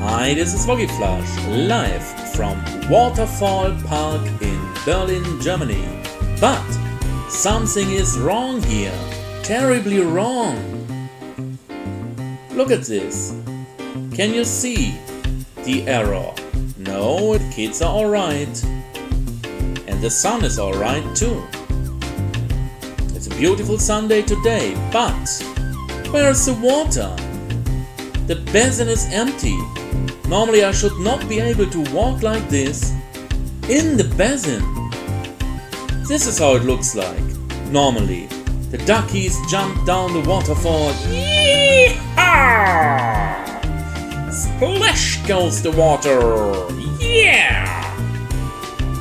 Hi, this is Flash, live from Waterfall Park in Berlin, Germany. But something is wrong here, terribly wrong. Look at this. Can you see the error? No, the kids are alright. And the sun is alright too. It's a beautiful Sunday today, but where's the water? The basin is empty. Normally I should not be able to walk like this in the basin. This is how it looks like. Normally, the duckies jump down the waterfall. Yee-haw! Splash goes the water. Yeah!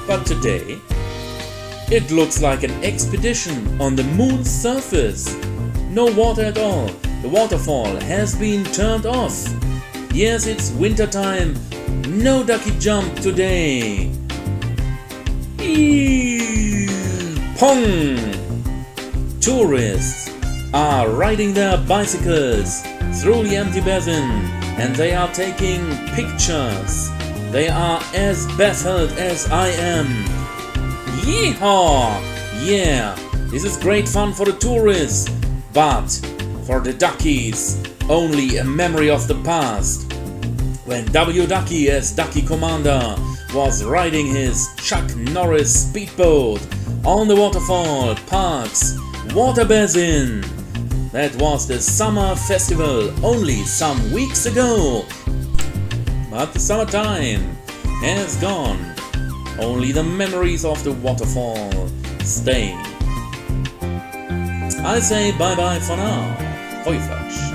But today, it looks like an expedition on the moon's surface. No water at all. The waterfall has been turned off. Yes, it's winter time. No ducky jump today. Pong! Tourists are riding their bicycles through the empty basin and they are taking pictures. They are as baffled as I am. Yeehaw! Yeah, this is great fun for the tourists, but for the duckies, only a memory of the past. When W. Ducky as Ducky Commander was riding his Chuck Norris speedboat on the Waterfall Park's water basin. That was the summer festival only some weeks ago. But the summertime has gone. Only the memories of the waterfall stay. I say bye bye for now. Flash.